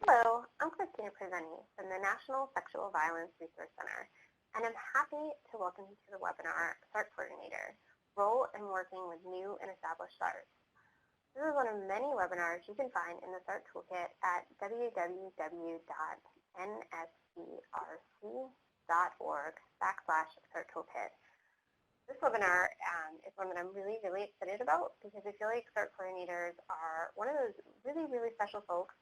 Hello, I'm Christina Presenti from the National Sexual Violence Resource Center, and I'm happy to welcome you to the webinar, SART Coordinator, Role in Working with New and Established SARTs. This is one of many webinars you can find in the SART Toolkit at www.nscrc.org/SART Toolkit. This webinar is one that I'm really excited about because I feel like SART coordinators are one of those really special folks.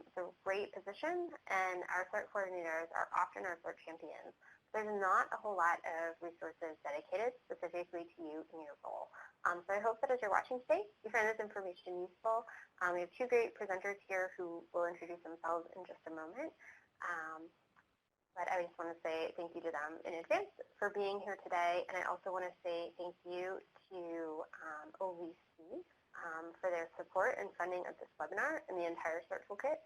It's a great position, and our SART coordinators are often our SART champions. There's not a whole lot of resources dedicated specifically to you and your role. So I hope that as you're watching today, you find this information useful. We have two great presenters here who will introduce themselves in just a moment. But I just want to say thank you to them in advance for being here today. And I also want to say thank you to OVC for their support and funding of this webinar and the entire SART Toolkit.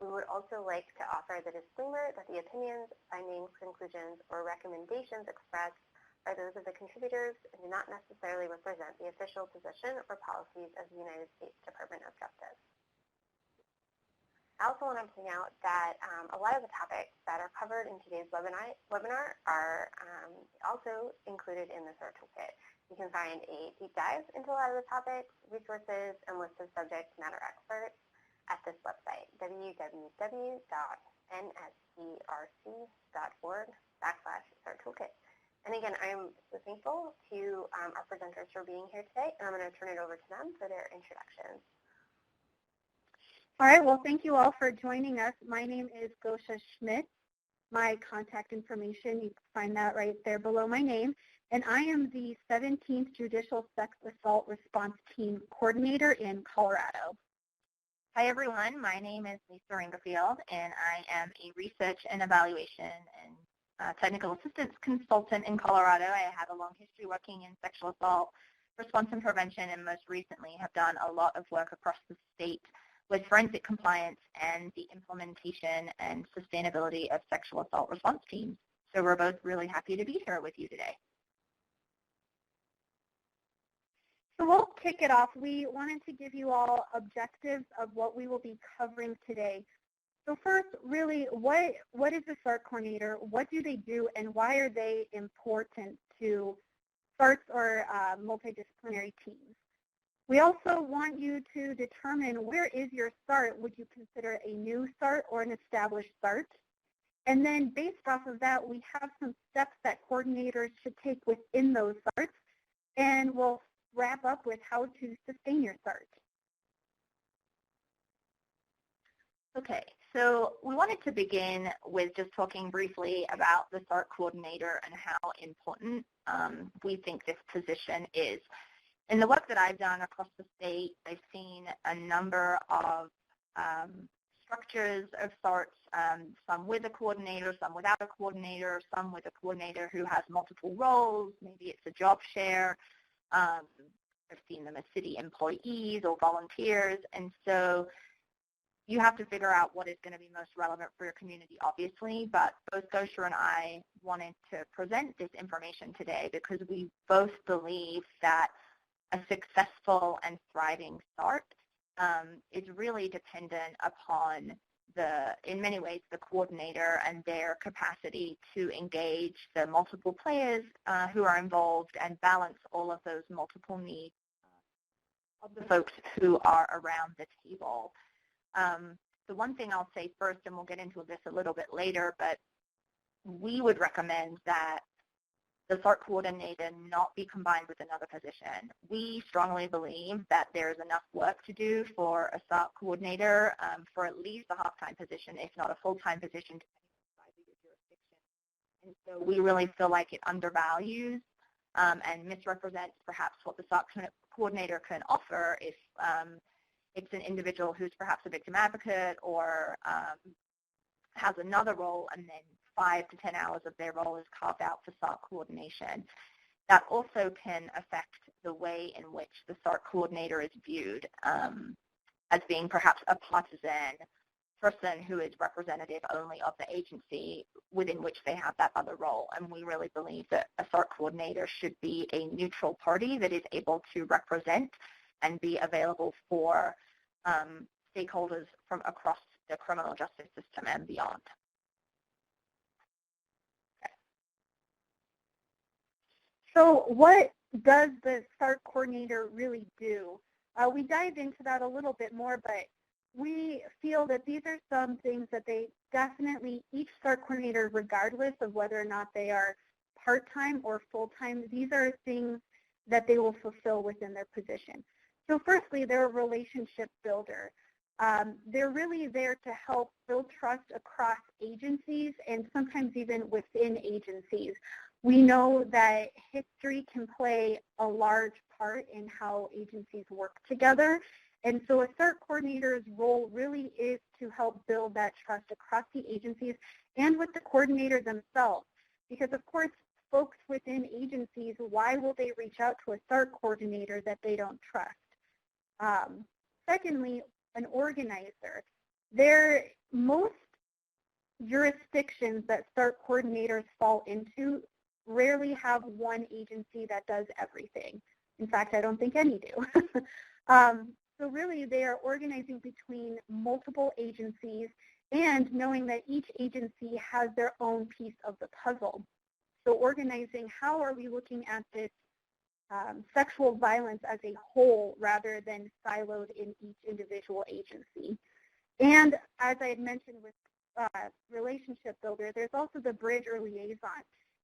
We would also like to offer the disclaimer that the opinions, findings, conclusions, or recommendations expressed are those of the contributors and do not necessarily represent the official position or policies of the United States Department of Justice. I also want to point out that a lot of the topics that are covered in today's webinar are also included in the SART Toolkit. You can find a deep dive into a lot of the topics, resources, and lists of subject matter experts at this website, www.nscrc.org/SART Toolkit. And again, I'm so thankful to our presenters for being here today, and I'm going to turn it over to them for their introductions. All right, well, thank you all for joining us. My name is Gosia Schmitz. My contact information, you can find that right there below my name. And I am the 17th Judicial Sex Assault Response Team Coordinator in Colorado. Hi, everyone. My name is Lisa Ingarfield, and I am a research and evaluation and technical assistance consultant in Colorado. I have a long history working in sexual assault response and prevention, and most recently have done a lot of work across the state with forensic compliance and the implementation and sustainability of sexual assault response teams. So we're both really happy to be here with you today. So we'll kick it off. We wanted to give you all objectives of what we will be covering today. So first, really, what is a SART coordinator? What do they do, and why are they important to SARTs or multidisciplinary teams? We also want you to determine where is your SART. Would you consider a new SART or an established SART? And then based off of that, we have some steps that coordinators should take within those SARTs, and we'll wrap up with how to sustain your SART. Okay, so we wanted to begin with just talking briefly about the SART coordinator and how important we think this position is. In the work that I've done across the state, I've seen a number of structures of SARTs, some with a coordinator, some without a coordinator, some with a coordinator who has multiple roles. Maybe it's a job share. I've seen them as city employees or volunteers. And so you have to figure out what is going to be most relevant for your community, obviously. But both Gosia and I wanted to present this information today because we both believe that a successful and thriving SART is really dependent upon in many ways, the coordinator and their capacity to engage the multiple players who are involved and balance all of those multiple needs of the folks who are around the table. The one thing I'll say first, and we'll get into this a little bit later, but we would recommend that the SART coordinator not be combined with another position. We strongly believe that there's enough work to do for a SART coordinator for at least a half-time position, if not a full-time position, depending on the size of your jurisdiction. And so we really feel like it undervalues and misrepresents perhaps what the SART coordinator can offer if it's an individual who's perhaps a victim advocate or has another role, and then 5 to 10 hours of their role is carved out for SART coordination. That also can affect the way in which the SART coordinator is viewed as being perhaps a partisan person who is representative only of the agency within which they have that other role. And we really believe that a SART coordinator should be a neutral party that is able to represent and be available for stakeholders from across the criminal justice system and beyond. So what does the SART coordinator really do? We dived into that a little bit more, but we feel that these are some things that they definitely, each SART coordinator, regardless of whether or not they are part-time or full-time, these are things that they will fulfill within their position. So firstly, they're a relationship builder. They're really there to help build trust across agencies and sometimes even within agencies. We know that history can play a large part in how agencies work together. And so a SART coordinator's role really is to help build that trust across the agencies and with the coordinators themselves. Because of course, folks within agencies, why will they reach out to a SART coordinator that they don't trust? Secondly, an organizer. Most jurisdictions that SART coordinators fall into rarely have one agency that does everything. In fact, I don't think any do. So really, they are organizing between multiple agencies and knowing that each agency has their own piece of the puzzle. So organizing, how are we looking at this sexual violence as a whole rather than siloed in each individual agency. And as I had mentioned with relationship builder, there's also the bridge or liaison.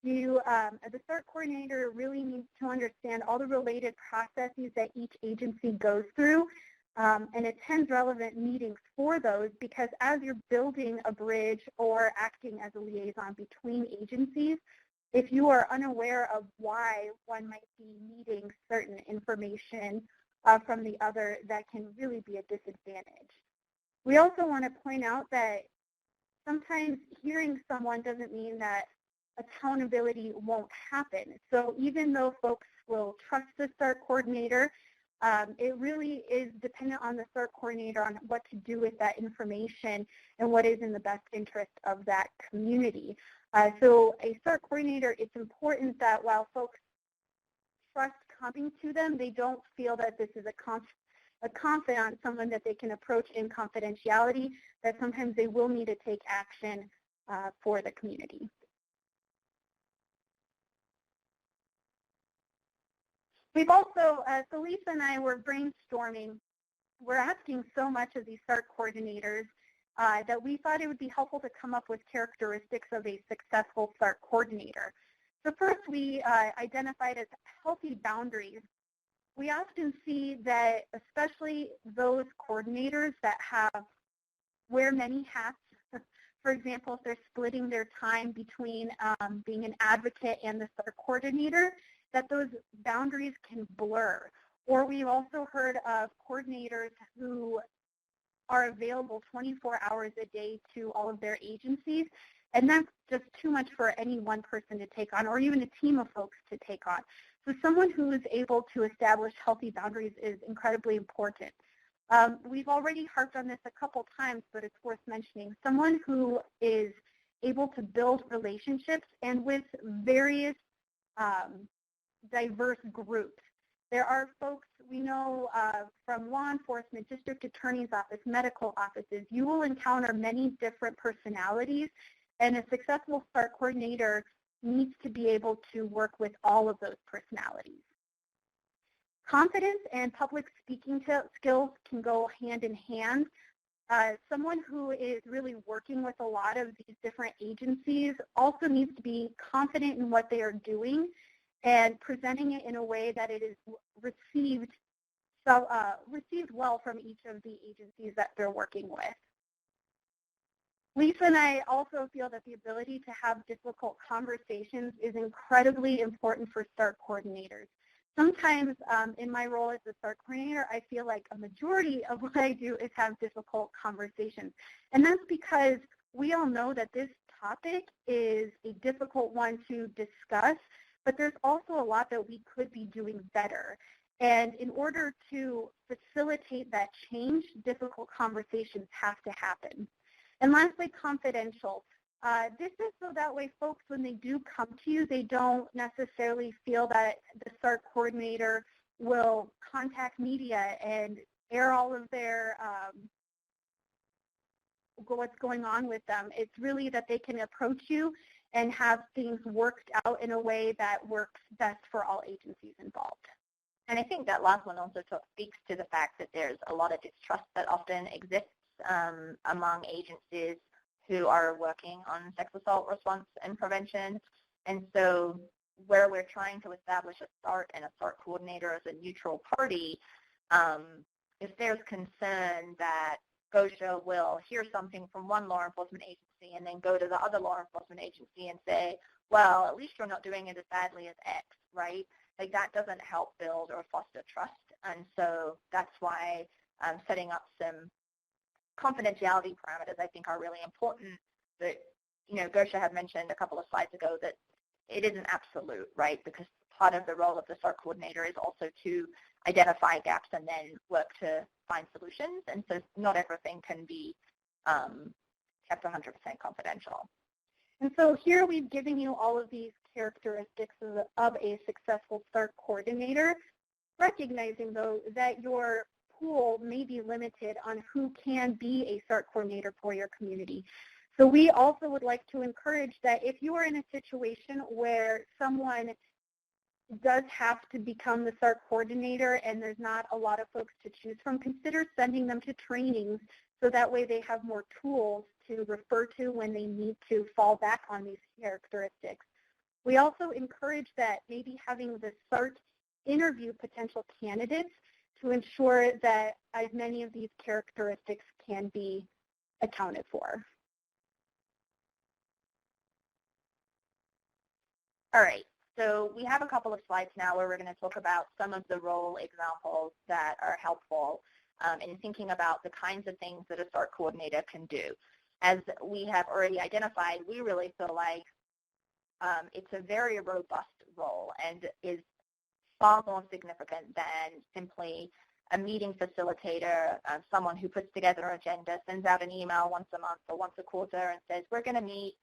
The SART coordinator really needs to understand all the related processes that each agency goes through and attends relevant meetings for those, because as you're building a bridge or acting as a liaison between agencies, if you are unaware of why one might be needing certain information from the other, that can really be a disadvantage. We also want to point out that sometimes hearing someone doesn't mean that accountability won't happen. So even though folks will trust the SART coordinator, it really is dependent on the SART coordinator on what to do with that information and what is in the best interest of that community. So a SART coordinator, it's important that while folks trust coming to them, they don't feel that this is a confidant, someone that they can approach in confidentiality, that sometimes they will need to take action for the community. We've also, so Lisa and I were brainstorming. We're asking so much of these SART coordinators that we thought it would be helpful to come up with characteristics of a successful SART coordinator. So first, we identified as healthy boundaries. We often see that, especially those coordinators that wear many hats, for example, if they're splitting their time between being an advocate and the SART coordinator, that those boundaries can blur. Or we've also heard of coordinators who are available 24 hours a day to all of their agencies, and that's just too much for any one person to take on, or even a team of folks to take on. So someone who is able to establish healthy boundaries is incredibly important. We've already harped on this a couple times, but it's worth mentioning. Someone who is able to build relationships and with various diverse groups. There are folks we know from law enforcement, district attorney's office, medical offices. You will encounter many different personalities, and a successful SART coordinator needs to be able to work with all of those personalities. Confidence and public speaking skills can go hand in hand. Someone who is really working with a lot of these different agencies also needs to be confident in what they are doing and presenting it in a way that it is received well from each of the agencies that they're working with. Lisa and I also feel that the ability to have difficult conversations is incredibly important for SART coordinators. Sometimes in my role as a SART coordinator, I feel like a majority of what I do is have difficult conversations. And that's because we all know that this topic is a difficult one to discuss, but there's also a lot that we could be doing better. And in order to facilitate that change, difficult conversations have to happen. And lastly, confidential. This is so that way folks, when they do come to you, they don't necessarily feel that the SART coordinator will contact media and air all of their what's going on with them. It's really that they can approach you and have things worked out in a way that works best for all agencies involved. And I think that last one also speaks to the fact that there's a lot of distrust that often exists among agencies who are working on sex assault response and prevention. And so where we're trying to establish a SART and a SART coordinator as a neutral party, if there's concern that Gosia will hear something from one law enforcement agency and then go to the other law enforcement agency and say, well, at least you're not doing it as badly as X, right? Like that doesn't help build or foster trust. And so that's why setting up some confidentiality parameters I think are really important. That, Gosia had mentioned a couple of slides ago that it isn't absolute, right? Because part of the role of the SART coordinator is also to identify gaps and then work to find solutions. And so not everything can be kept 100% confidential. And so here we've given you all of these characteristics of a successful SART coordinator, recognizing, though, that your pool may be limited on who can be a SART coordinator for your community. So we also would like to encourage that if you are in a situation where someone does have to become the SART coordinator and there's not a lot of folks to choose from, consider sending them to trainings so that way they have more tools to refer to when they need to fall back on these characteristics. We also encourage that maybe having the SART interview potential candidates to ensure that as many of these characteristics can be accounted for. All right, so we have a couple of slides now where we're going to talk about some of the role examples that are helpful in thinking about the kinds of things that a SART coordinator can do. As we have already identified, we really feel like it's a very robust role and is far more significant than simply a meeting facilitator, someone who puts together an agenda, sends out an email once a month or once a quarter and says, we're going to meet,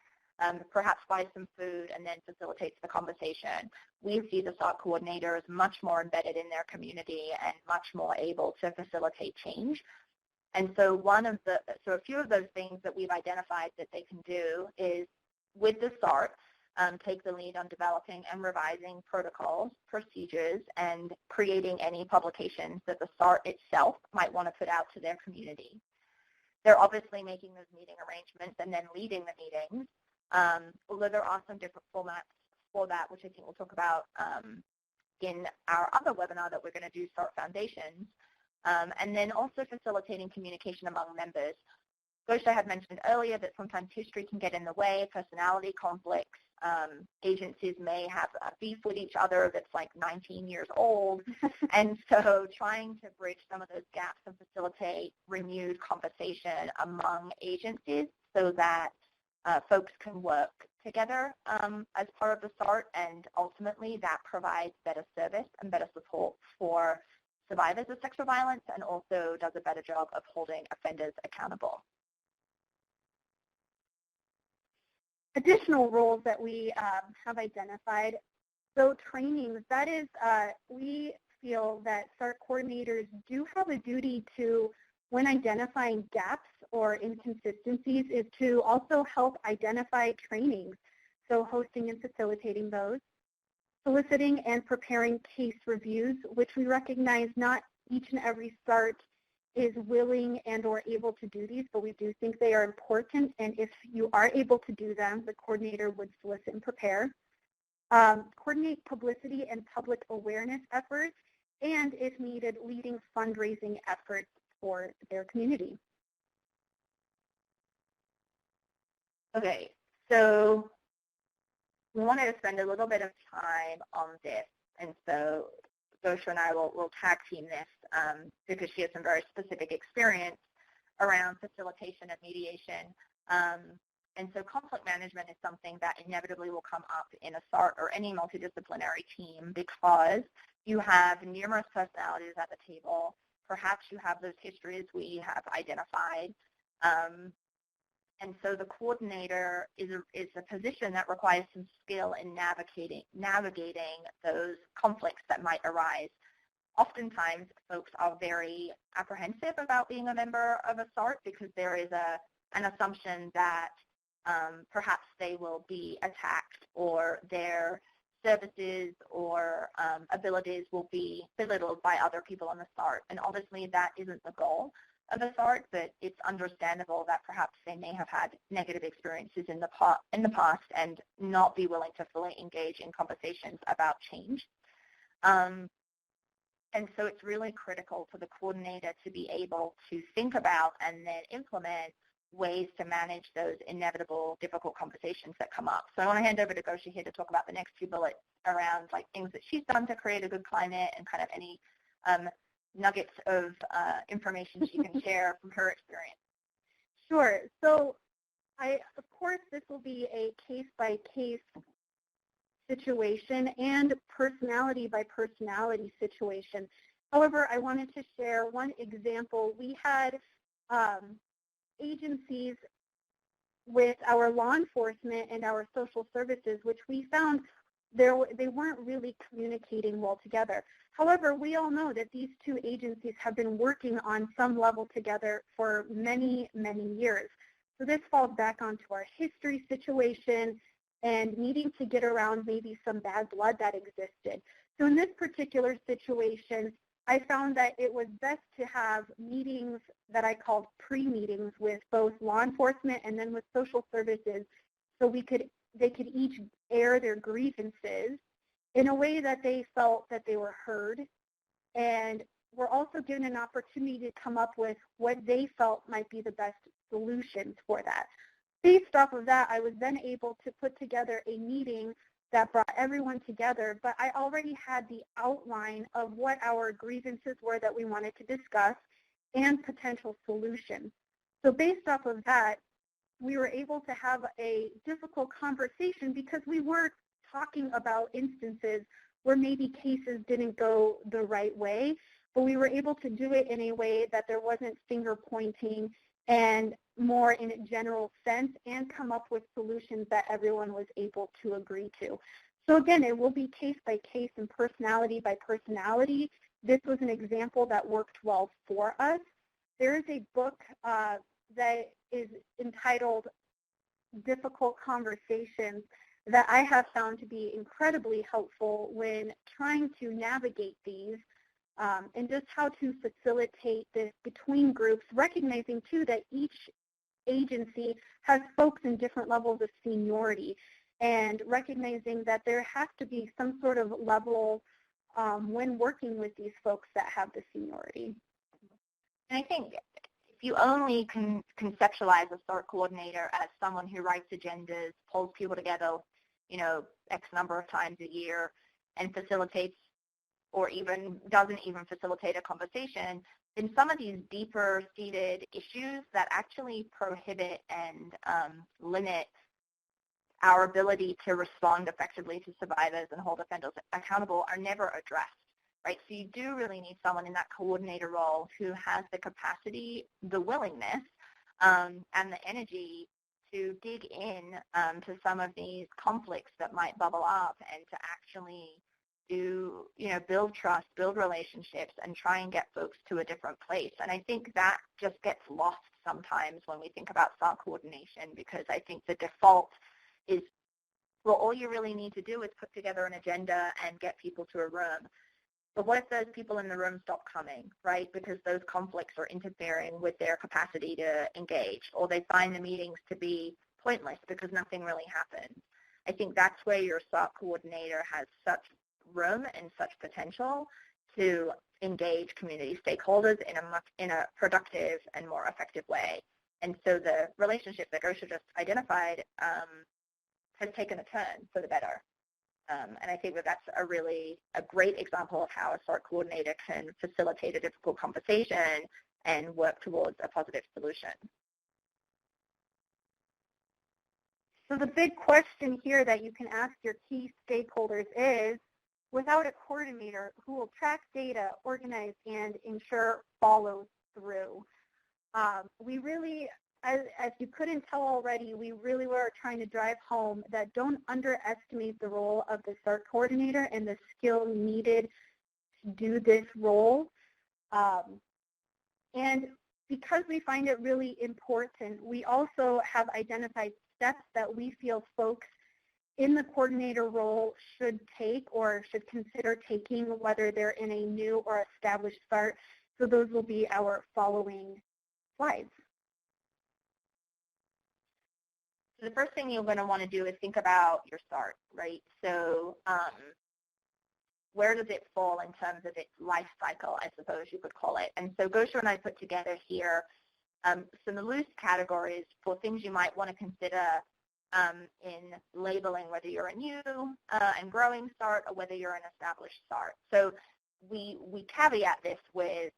perhaps buy some food, and then facilitates the conversation. We see the SART coordinator as much more embedded in their community and much more able to facilitate change. And so a few of those things that we've identified that they can do is, with the SART, take the lead on developing and revising protocols, procedures, and creating any publications that the SART itself might want to put out to their community. They're obviously making those meeting arrangements and then leading the meetings, although there are some different formats for that, which I think we'll talk about in our other webinar that we're going to do, SART Foundations, and then also facilitating communication among members. Gosia had mentioned earlier that sometimes history can get in the way, personality conflicts. Agencies may have a beef with each other that's like 19 years old. And so trying to bridge some of those gaps and facilitate renewed conversation among agencies so that folks can work together as part of the SART, and ultimately that provides better service and better support for survivors of sexual violence and also does a better job of holding offenders accountable. Additional roles that we have identified. So trainings, that is, we feel that SART coordinators do have a duty to, when identifying gaps or inconsistencies, is to also help identify trainings. So hosting and facilitating those. Soliciting and preparing case reviews, which we recognize not each and every SART is willing and or able to do these, but we do think they are important, and if you are able to do them, the coordinator would solicit and prepare. Coordinate publicity and public awareness efforts, and if needed, leading fundraising efforts for their community. Okay, so we wanted to spend a little bit of time on this, and so Gosia and I will tag team this because she has some very specific experience around facilitation and mediation. And so conflict management is something that inevitably will come up in a SART or any multidisciplinary team because you have numerous personalities at the table. Perhaps you have those histories we have identified. And so the coordinator is a position that requires some skill in navigating those conflicts that might arise. Oftentimes, folks are very apprehensive about being a member of a SART because there is a an assumption that perhaps they will be attacked or their services or abilities will be belittled by other people on the SART. And obviously that isn't the goal of a SART, but it's understandable that perhaps they may have had negative experiences in the past and not be willing to fully engage in conversations about change. And so it's really critical for the coordinator to be able to think about and then implement ways to manage those inevitable, difficult conversations that come up. So I want to hand over to Gosia here to talk about the next few bullets around like things that she's done to create a good climate and kind of any nuggets of information she can share from her experience. Sure. So of course, this will be a case-by-case situation and personality-by-personality situation. However, I wanted to share one example. We had agencies with our law enforcement and our social services, which we found they weren't really communicating well together. However, we all know that these two agencies have been working on some level together for many, many years. So this falls back onto our history situation and needing to get around maybe some bad blood that existed. So in this particular situation, I found that it was best to have meetings that I called pre-meetings with both law enforcement and then with social services, so they could each air their grievances in a way that they felt that they were heard, and were also given an opportunity to come up with what they felt might be the best solutions for that. Based off of that, I was then able to put together a meeting that brought everyone together, but I already had the outline of what our grievances were that we wanted to discuss and potential solutions. So based off of that, we were able to have a difficult conversation because we were talking about instances where maybe cases didn't go the right way, but we were able to do it in a way that there wasn't finger pointing and more in a general sense, and come up with solutions that everyone was able to agree to. So again, it will be case by case and personality by personality. This was an example that worked well for us. There is a book that is entitled Difficult Conversations that I have found to be incredibly helpful when trying to navigate these and just how to facilitate this between groups, recognizing too that each agency has folks in different levels of seniority, and recognizing that there has to be some sort of level when working with these folks that have the seniority. And I think if you only can conceptualize a SART coordinator as someone who writes agendas, pulls people together, X number of times a year, and facilitates or even doesn't even facilitate a conversation, then some of these deeper seated issues that actually prohibit and limit our ability to respond effectively to survivors and hold offenders accountable are never addressed, right? So you do really need someone in that coordinator role who has the capacity, the willingness, and the energy to dig in to some of these conflicts that might bubble up, and to actually build trust, build relationships, and try and get folks to a different place. And I think that just gets lost sometimes when we think about SART coordination, because I think the default is, well, all you really need to do is put together an agenda and get people to a room. But what if those people in the room stop coming, right? Because those conflicts are interfering with their capacity to engage, or they find the meetings to be pointless because nothing really happens. I think that's where your SART coordinator has such room and such potential to engage community stakeholders in a productive and more effective way. And so the relationship that Gosia just identified has taken a turn for the better. And I think that that's a great example of how a SART coordinator can facilitate a difficult conversation and work towards a positive solution. So the big question here that you can ask your key stakeholders is, without a coordinator who will track data, organize, and ensure follow through, we really, as you couldn't tell already, we really were trying to drive home that don't underestimate the role of the SART coordinator and the skill needed to do this role. And because we find it really important, we also have identified steps that we feel folks in the coordinator role should take or should consider taking, whether they're in a new or established SART. So those will be our following slides. So the first thing you're going to want to do is think about your SART, right? So where does it fall in terms of its life cycle, I suppose you could call it. And so Gosia and I put together here some loose categories for things you might want to consider in labeling whether you're a new and growing SART or whether you're an established SART. So we caveat this with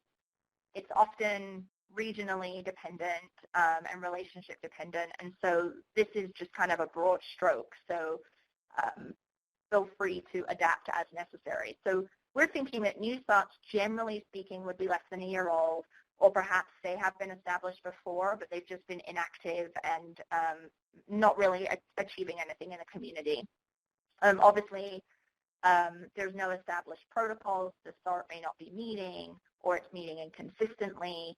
it's often regionally dependent and relationship dependent, and so this is just kind of a broad stroke. So feel free to adapt as necessary. So we're thinking that new SARTs, generally speaking, would be less than a year old, or perhaps they have been established before, but they've just been inactive and not really achieving anything in the community. Obviously, there's no established protocols. The SART may not be meeting, or it's meeting inconsistently.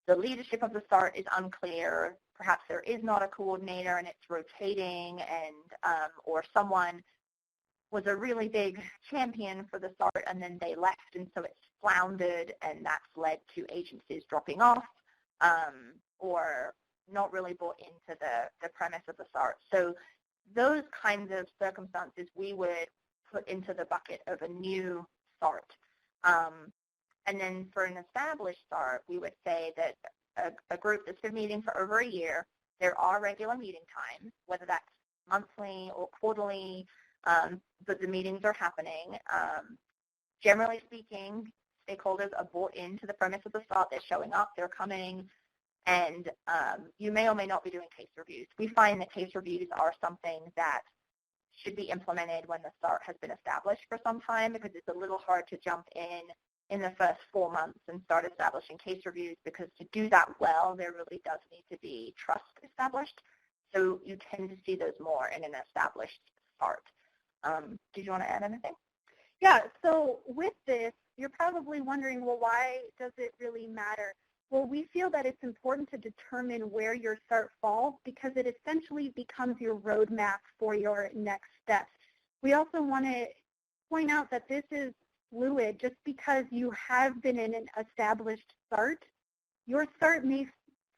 The leadership of the SART is unclear. Perhaps there is not a coordinator and it's rotating, and or someone was a really big champion for the SART and then they left, and so it's floundered, and that's led to agencies dropping off or not really bought into the premise of the SART. So those kinds of circumstances we would put into the bucket of a new SART. And then for an established SART, we would say that a group that's been meeting for over a year, there are regular meeting times, whether that's monthly or quarterly, but the meetings are happening. Generally speaking, stakeholders are bought into the premise of the SART. They're showing up, they're coming, and you may or may not be doing case reviews. We find that case reviews are something that should be implemented when the SART has been established for some time, because it's a little hard to jump in the first 4 months and start establishing case reviews, because to do that well, there really does need to be trust established. So you tend to see those more in an established SART. Did you want to add anything? Yeah, so with this, you're probably wondering, well, why does it really matter? Well, we feel that it's important to determine where your SART falls, because it essentially becomes your roadmap for your next steps. We also want to point out that this is fluid. Just because you have been in an established SART, your SART may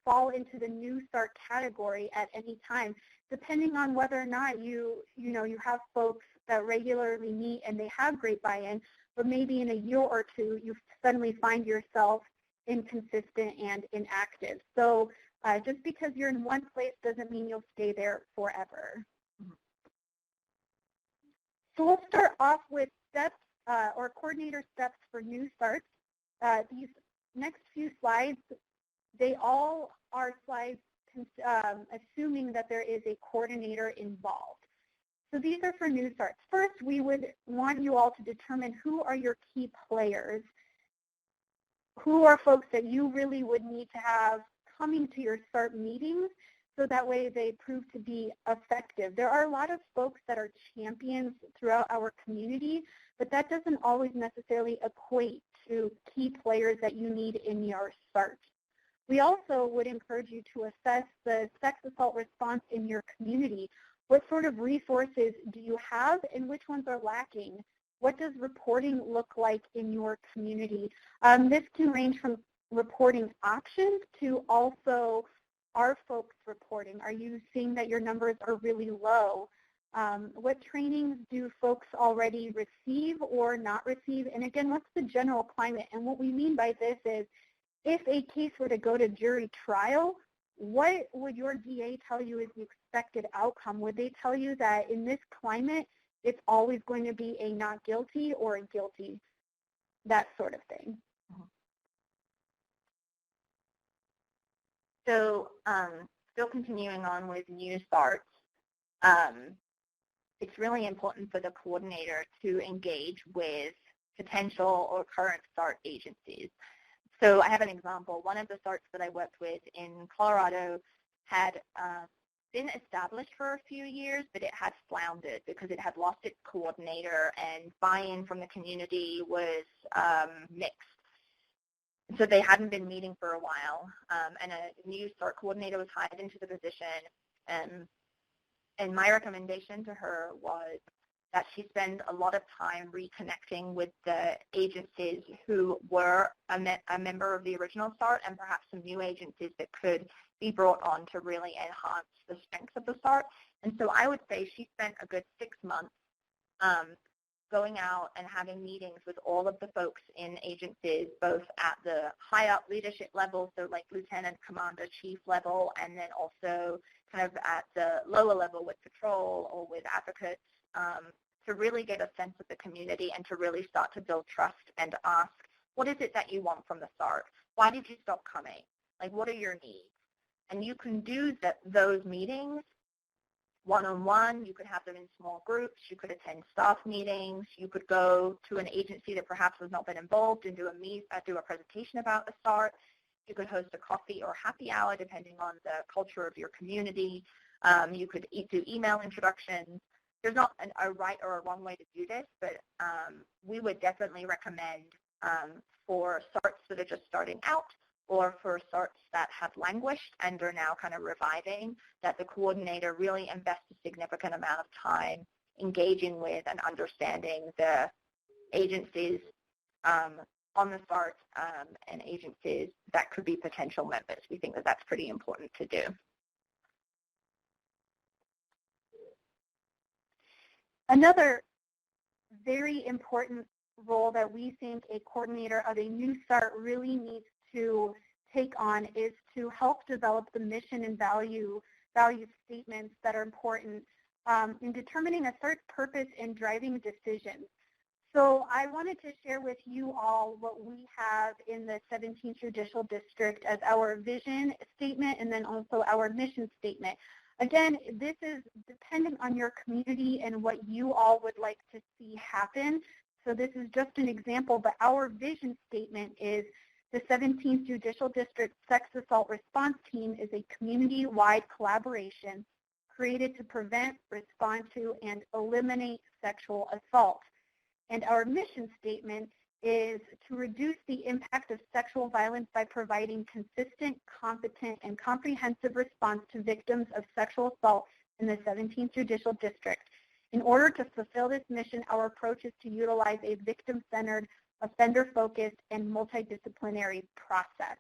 fall into the new SART category at any time, depending on whether or not you have folks that regularly meet and they have great buy-in, but maybe in a year or two you suddenly find yourself inconsistent and inactive. So just because you're in one place doesn't mean you'll stay there forever. So we'll start off with steps or coordinator steps for new SARTs. These next few slides, they all are slides assuming that there is a coordinator involved. So these are for new SARTs. First, we would want you all to determine who are your key players, who are folks that you really would need to have coming to your SART meetings, so that way they prove to be effective. There are a lot of folks that are champions throughout our community, but that doesn't always necessarily equate to key players that you need in your SART. We also would encourage you to assess the sex assault response in your community. What sort of resources do you have and which ones are lacking? What does reporting look like in your community? This can range from reporting options to also, are folks reporting? Are you seeing that your numbers are really low? What trainings do folks already receive or not receive? And again, what's the general climate? And what we mean by this is, if a case were to go to jury trial, what would your DA tell you is the expected outcome? Would they tell you that in this climate, it's always going to be a not guilty or a guilty, that sort of thing? So still continuing on with new SARTs, it's really important for the coordinator to engage with potential or current SART agencies. So I have an example. One of the SARTs that I worked with in Colorado had been established for a few years, but it had floundered because it had lost its coordinator and buy-in from the community was mixed. So they hadn't been meeting for a while, and a new SART coordinator was hired into the position. And my recommendation to her was that she spend a lot of time reconnecting with the agencies who were a member of the original SART, and perhaps some new agencies that could be brought on to really enhance the strength of the SART. And so I would say she spent a good 6 months going out and having meetings with all of the folks in agencies, both at the high up leadership level, so like lieutenant, commander, chief level, and then also kind of at the lower level with patrol or with advocates, to really get a sense of the community and to really start to build trust and ask, what is it that you want from the SART? Why did you stop coming? Like, what are your needs? And you can do those meetings one-on-one. You could have them in small groups. You could attend staff meetings. You could go to an agency that perhaps has not been involved and do a presentation about the SART. You could host a coffee or happy hour depending on the culture of your community. You could do email introductions. There's not a right or a wrong way to do this, but we would definitely recommend for SARTs that are just starting out, or for SARTs that have languished and are now kind of reviving, that the coordinator really invests a significant amount of time engaging with and understanding the agencies on the SART and agencies that could be potential members. We think that that's pretty important to do. Another very important role that we think a coordinator of a new SART really needs to take on is to help develop the mission and value statements that are important in determining a SART's purpose and driving decisions. So I wanted to share with you all what we have in the 17th Judicial District as our vision statement and then also our mission statement. Again, this is dependent on your community and what you all would like to see happen. So this is just an example, but our vision statement is the 17th Judicial District Sex Assault Response Team is a community-wide collaboration created to prevent, respond to, and eliminate sexual assault. And our mission statement is to reduce the impact of sexual violence by providing consistent, competent, and comprehensive response to victims of sexual assault in the 17th Judicial District. In order to fulfill this mission, our approach is to utilize a victim-centered, offender-focused, and multidisciplinary process.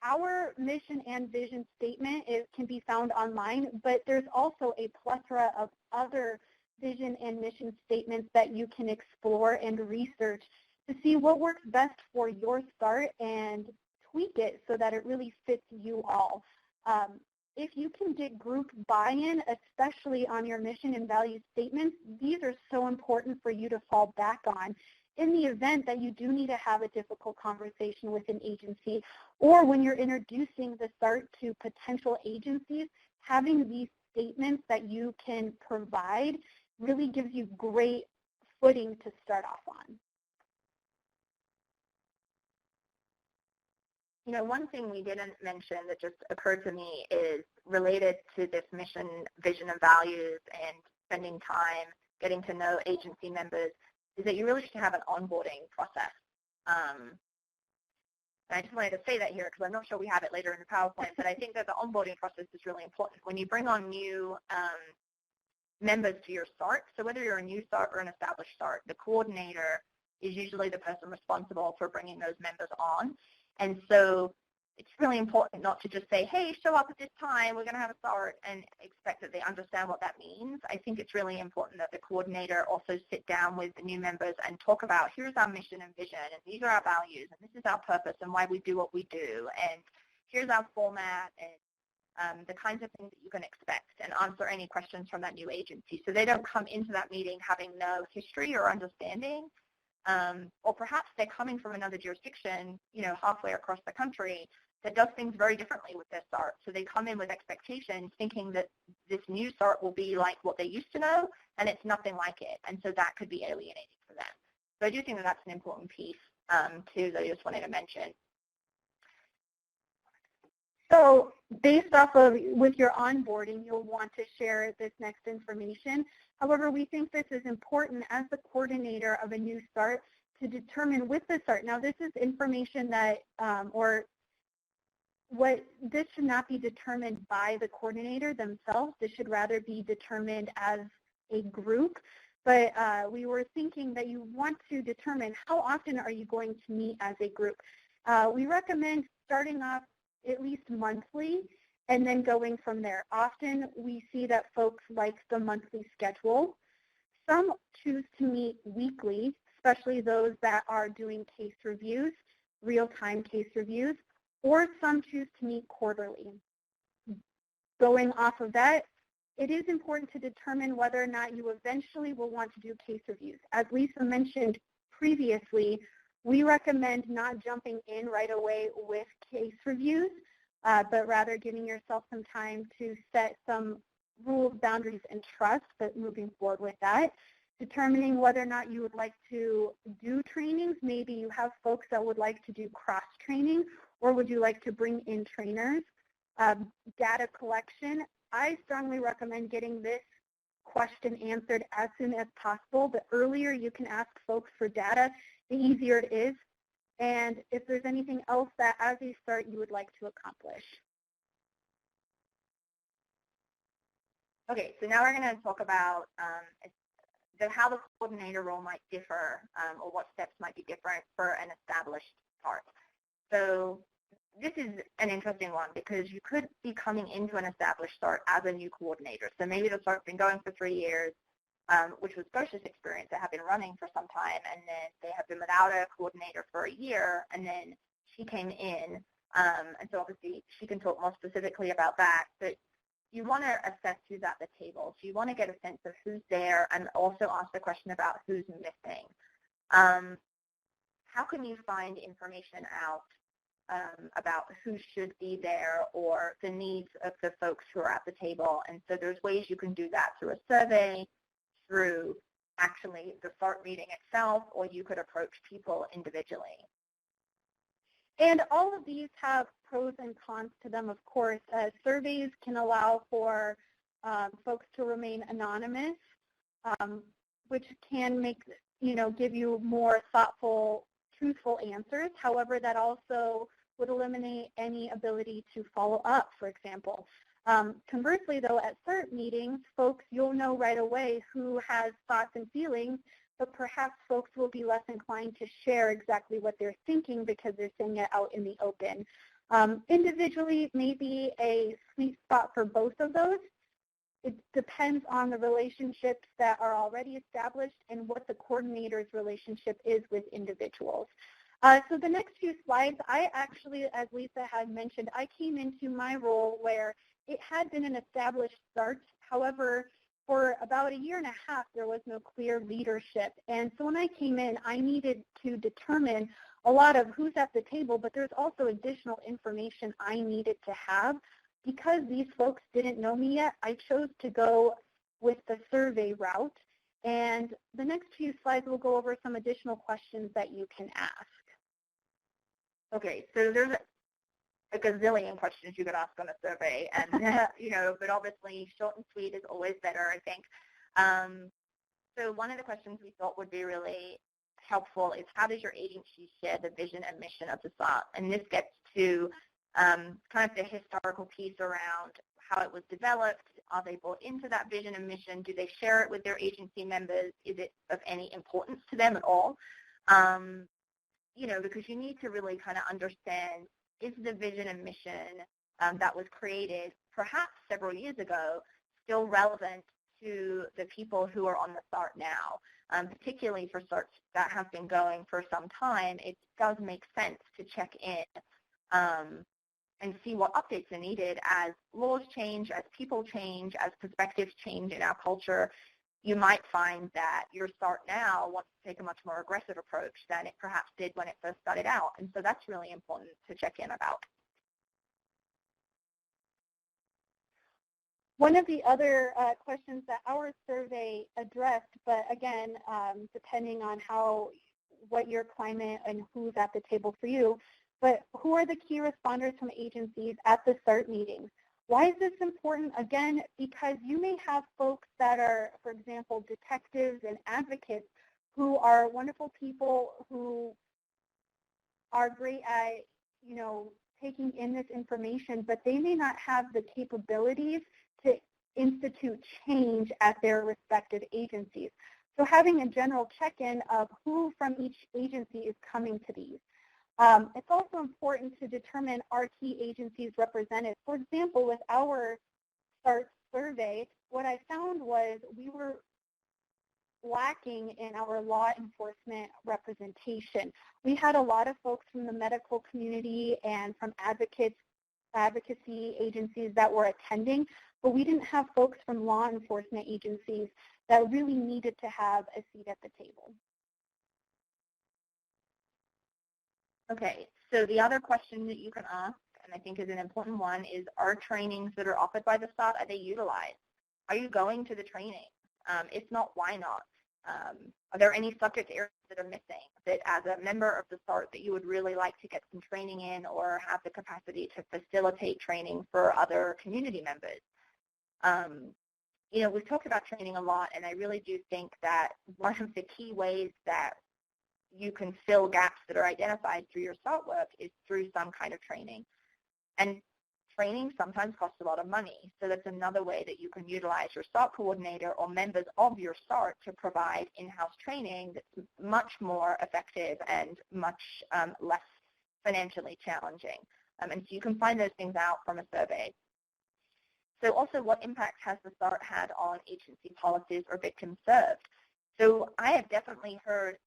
Our mission and vision statement can be found online, but there's also a plethora of other vision and mission statements that you can explore and research to see what works best for your SART and tweak it so that it really fits you all. If you can get group buy-in, especially on your mission and value statements, these are so important for you to fall back on in the event that you do need to have a difficult conversation with an agency, or when you're introducing the SART to potential agencies, having these statements that you can provide really gives you great footing to start off on. You know, one thing we didn't mention that just occurred to me is related to this mission, vision, and values and spending time getting to know agency members is that you really should have an onboarding process. And I just wanted to say that here because I'm not sure we have it later in the PowerPoint, but I think that the onboarding process is really important. When you bring on new members to your SART, so whether you're a new SART or an established SART, the coordinator is usually the person responsible for bringing those members on. And so it's really important not to just say, hey, show up at this time, we're going to have a SART, and expect that they understand what that means. I think it's really important that the coordinator also sit down with the new members and talk about, here's our mission and vision, and these are our values, and this is our purpose and why we do what we do, and here's our format, and the kinds of things that you can expect, and answer any questions from that new agency. So they don't come into that meeting having no history or understanding, or perhaps they're coming from another jurisdiction, you know, halfway across the country that does things very differently with their SART. So they come in with expectations thinking that this new SART will be like what they used to know, and it's nothing like it. And so that could be alienating for them. So I do think that that's an important piece, too, that I just wanted to mention. So based off of, with your onboarding, you'll want to share this next information. However, we think this is important as the coordinator of a new SART to determine with the SART. Now, this is information that, this should not be determined by the coordinator themselves. This should rather be determined as a group. But we were thinking that you want to determine how often are you going to meet as a group. We recommend starting off at least monthly and then going from there. Often we see that folks like the monthly schedule. Some choose to meet weekly, especially those that are doing case reviews, real-time case reviews, or some choose to meet quarterly. Going off of that, it is important to determine whether or not you eventually will want to do case reviews. As Lisa mentioned previously, we recommend not jumping in right away with case reviews, but rather giving yourself some time to set some rules, boundaries, and trust, but moving forward with that. Determining whether or not you would like to do trainings. Maybe you have folks that would like to do cross-training, or would you like to bring in trainers? Data collection. I strongly recommend getting this question answered as soon as possible. The earlier you can ask folks for data, the easier it is. And if there's anything else that as a SART you would like to accomplish. Okay, so now we're going to talk about how the coordinator role might differ, or what steps might be different for an established SART. So this is an interesting one because you could be coming into an established SART as a new coordinator. So maybe the SART's been going for 3 years, which was Gosia's experience. They have been running for some time, and then they have been without a coordinator for a year, and then she came in. And so obviously she can talk more specifically about that. But you want to assess who's at the table. So you want to get a sense of who's there and also ask the question about who's missing. How can you find information out about who should be there or the needs of the folks who are at the table? And so there's ways you can do that through a survey, through actually the SART meeting itself, or you could approach people individually. And all of these have pros and cons to them, of course. Surveys can allow for folks to remain anonymous, which can make, give you more thoughtful, truthful answers. However, that also would eliminate any ability to follow up, for example. Conversely, though, at SART meetings, folks, you'll know right away who has thoughts and feelings, but perhaps folks will be less inclined to share exactly what they're thinking because they're saying it out in the open. Individually, maybe a sweet spot for both of those. It depends on the relationships that are already established and what the coordinator's relationship is with individuals. So the next few slides, I actually, as Lisa had mentioned, I came into my role where it had been an established SART. However, for about a year and a half, there was no clear leadership. And so when I came in, I needed to determine a lot of who's at the table, but there's also additional information I needed to have. Because these folks didn't know me yet, I chose to go with the survey route. And the next few slides will go over some additional questions that you can ask. Okay, so there's a gazillion questions you could ask on a survey, and but obviously short and sweet is always better, I think. So one of the questions we thought would be really helpful is, how does your agency share the vision and mission of the SART? And this gets to kind of the historical piece around how it was developed. Are they bought into that vision and mission? Do they share it with their agency members? Is it of any importance to them at all? Because you need to really kind of understand, is the vision and mission that was created perhaps several years ago still relevant to the people who are on the SART now? Particularly for SARTs that have been going for some time, it does make sense to check in and see what updates are needed as laws change, as people change, as perspectives change in our culture. You might find that your SART now wants to take a much more aggressive approach than it perhaps did when it first started out. And so that's really important to check in about. One of the other questions that our survey addressed, but again, depending on what your climate and who's at the table for you, but who are the key responders from agencies at the SART meetings? Why is this important? Again, because you may have folks that are, for example, detectives and advocates who are wonderful people who are great at, taking in this information, but they may not have the capabilities to institute change at their respective agencies. So having a general check-in of who from each agency is coming to these. It's also important to determine our key agencies represented. For example, with our SART survey, what I found was we were lacking in our law enforcement representation. We had a lot of folks from the medical community and from advocacy agencies that were attending, but we didn't have folks from law enforcement agencies that really needed to have a seat at the table. Okay, so the other question that you can ask, and I think is an important one, is are trainings that are offered by the SART, are they utilized? Are you going to the training? If not, why not? Are there any subject areas that are missing that as a member of the SART that you would really like to get some training in or have the capacity to facilitate training for other community members? We've talked about training a lot, and I really do think that one of the key ways that you can fill gaps that are identified through your SART work is through some kind of training. And training sometimes costs a lot of money, so that's another way that you can utilize your SART coordinator or members of your SART to provide in-house training that's much more effective and much less financially challenging. And so you can find those things out from a survey. So also, what impact has the SART had on agency policies or victims served? So I have definitely heard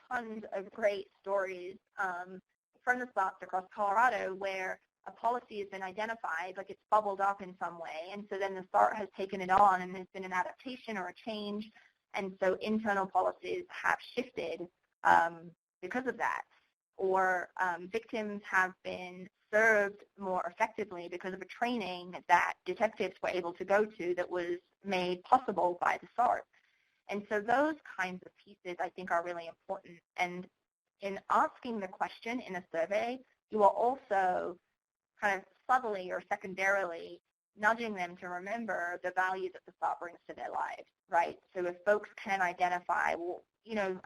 tons of great stories from the SARTs across Colorado where a policy has been identified, like it's bubbled up in some way, and so then the SART has taken it on and there's been an adaptation or a change, and so internal policies have shifted because of that. Or victims have been served more effectively because of a training that detectives were able to go to that was made possible by the SART. And so those kinds of pieces I think are really important. And in asking the question in a survey, you are also kind of subtly or secondarily nudging them to remember the value that the SART brings to their lives, right? So if folks can identify, well,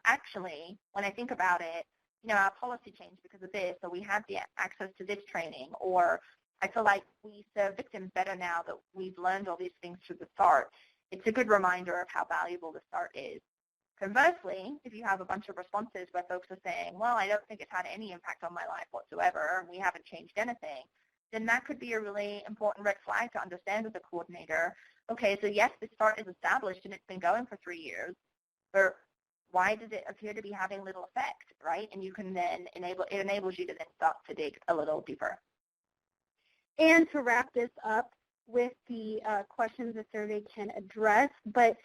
actually, when I think about it, our policy changed because of this, or we have the access to this training, or I feel like we serve victims better now that we've learned all these things through the SART. It's a good reminder of how valuable the SART is. Conversely, if you have a bunch of responses where folks are saying, well, I don't think it's had any impact on my life whatsoever, and we haven't changed anything, then that could be a really important red flag to understand as a coordinator. Okay, so yes, the SART is established and it's been going for 3 years, but why does it appear to be having little effect, right? And you can then it enables you to then start to dig a little deeper. And to wrap this up with the questions the survey can address, but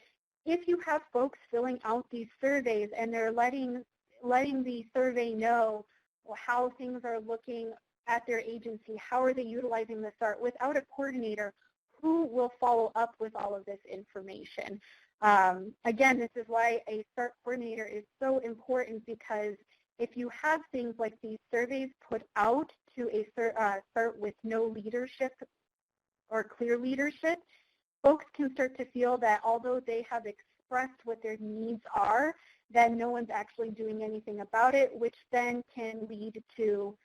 if you have folks filling out these surveys and they're letting the survey know how things are looking at their agency, how are they utilizing the SART, without a coordinator, who will follow up with all of this information? Again, this is why a SART coordinator is so important, because if you have things like these surveys put out to a SART with no leadership or clear leadership, folks can start to feel that although they have expressed what their needs are, then no one's actually doing anything about it, which then can lead to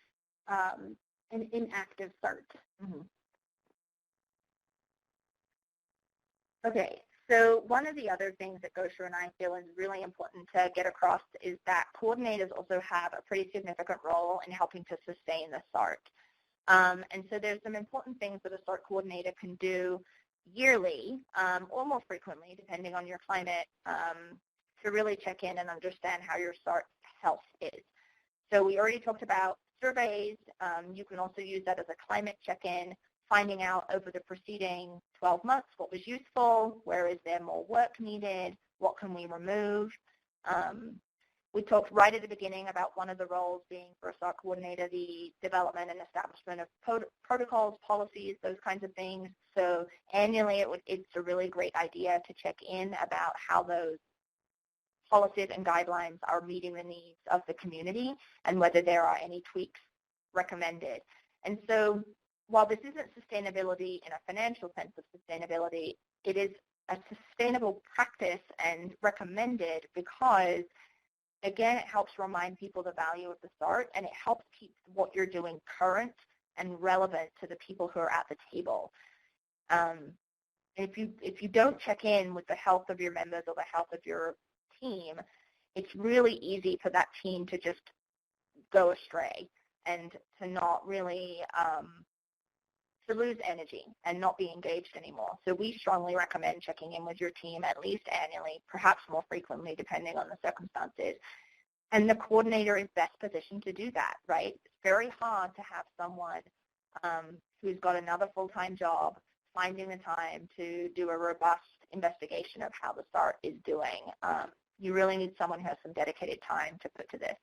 an inactive SART. Mm-hmm. Okay, so one of the other things that Gosia and I feel is really important to get across is that coordinators also have a pretty significant role in helping to sustain the SART. And so there's some important things that a SART coordinator can do yearly or more frequently, depending on your climate, to really check in and understand how your SART health is. So we already talked about surveys. You can also use that as a climate check-in, finding out over the preceding 12 months what was useful, where is there more work needed, what can we remove. We talked right at the beginning about one of the roles being for a SART coordinator, the development and establishment of protocols, policies, those kinds of things. So annually it's a really great idea to check in about how those policies and guidelines are meeting the needs of the community and whether there are any tweaks recommended. And so while this isn't sustainability in a financial sense of sustainability, it is a sustainable practice and recommended because Again, it helps remind people the value of the SART, and it helps keep what you're doing current and relevant to the people who are at the table. If you don't check in with the health of your members or the health of your team, it's really easy for that team to just go astray and to not really to lose energy and not be engaged anymore. So we strongly recommend checking in with your team at least annually, perhaps more frequently depending on the circumstances. And the coordinator is best positioned to do that, right? It's very hard to have someone who's got another full-time job finding the time to do a robust investigation of how the SART is doing. You really need someone who has some dedicated time to put to this.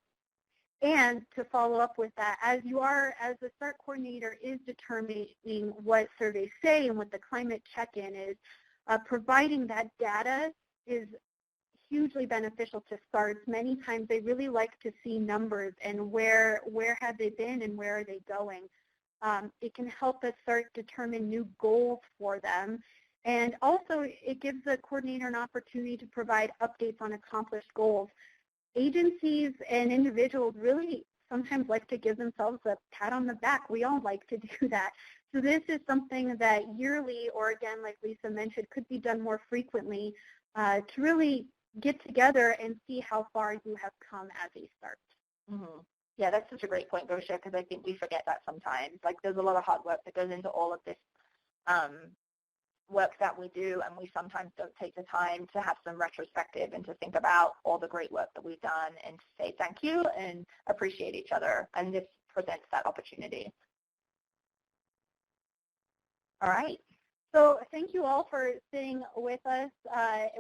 And to follow up with that, as the SART coordinator is determining what surveys say and what the climate check-in is, providing that data is hugely beneficial to SARTs. Many times they really like to see numbers and where have they been and where are they going. It can help us SART determine new goals for them. And also it gives the coordinator an opportunity to provide updates on accomplished goals. Agencies and individuals really sometimes like to give themselves a pat on the back. We all like to do that. So this is something that yearly, or again, like Lisa mentioned, could be done more frequently to really get together and see how far you have come as a SART. Mm-hmm. Yeah, that's such a great point, Gosia, because I think we forget that sometimes. Like, there's a lot of hard work that goes into all of this work that we do, and we sometimes don't take the time to have some retrospective and to think about all the great work that we've done and to say thank you and appreciate each other, and this presents that opportunity. All right. So thank you all for sitting with us.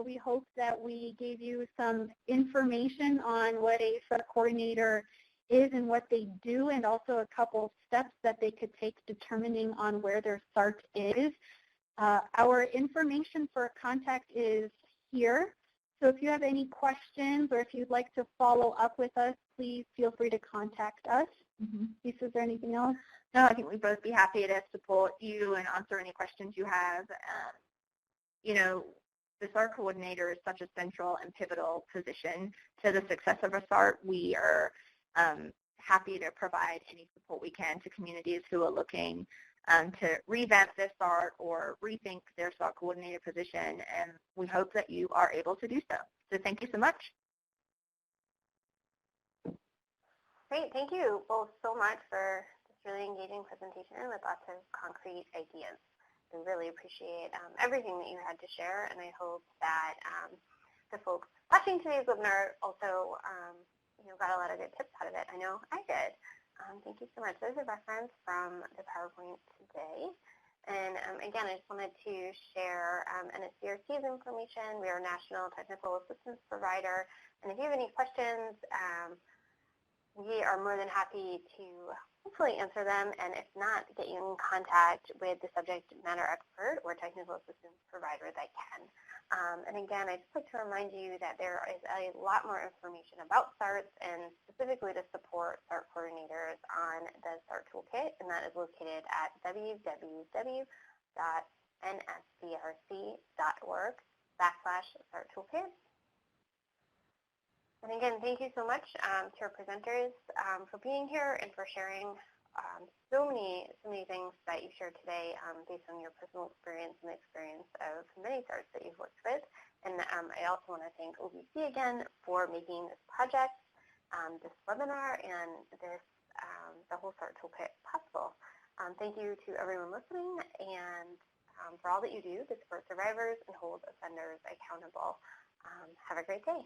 We hope that we gave you some information on what a SART coordinator is and what they do, and also a couple steps that they could take determining on where their SART is. Our information for contact is here. So if you have any questions or if you'd like to follow up with us, please feel free to contact us. Mm-hmm. Lisa, is there anything else? No, I think we'd both be happy to support you and answer any questions you have. You know, the SART coordinator is such a central and pivotal position to the success of a SART. We are happy to provide any support we can to communities who are looking to revamp their SART or rethink their SART coordinator position, and we hope that you are able to do so. So thank you so much. Great, thank you both so much for this really engaging presentation with lots of concrete ideas. We really appreciate everything that you had to share, and I hope that the folks watching today's webinar also got a lot of good tips out of it. I know I did. Thank you so much. There's a reference from the PowerPoint today. And again, I just wanted to share NSCRC's information. We are a national technical assistance provider. And if you have any questions, we are more than happy to hopefully answer them. And if not, get you in contact with the subject matter expert or technical assistance provider that can. And again, I'd just like to remind you that there is a lot more information about SARTs and specifically to support SART coordinators on the SART Toolkit, and that is located at www.nscrc.org/SART Toolkit. And again, thank you so much to our presenters for being here and for sharing so many things that you shared today based on your personal experience and the experience of many SARTs that you've worked with. And I also want to thank OBC again for making this project, this webinar, and this the whole SART Toolkit possible. Thank you to everyone listening and for all that you do to support survivors and hold offenders accountable. Have a great day.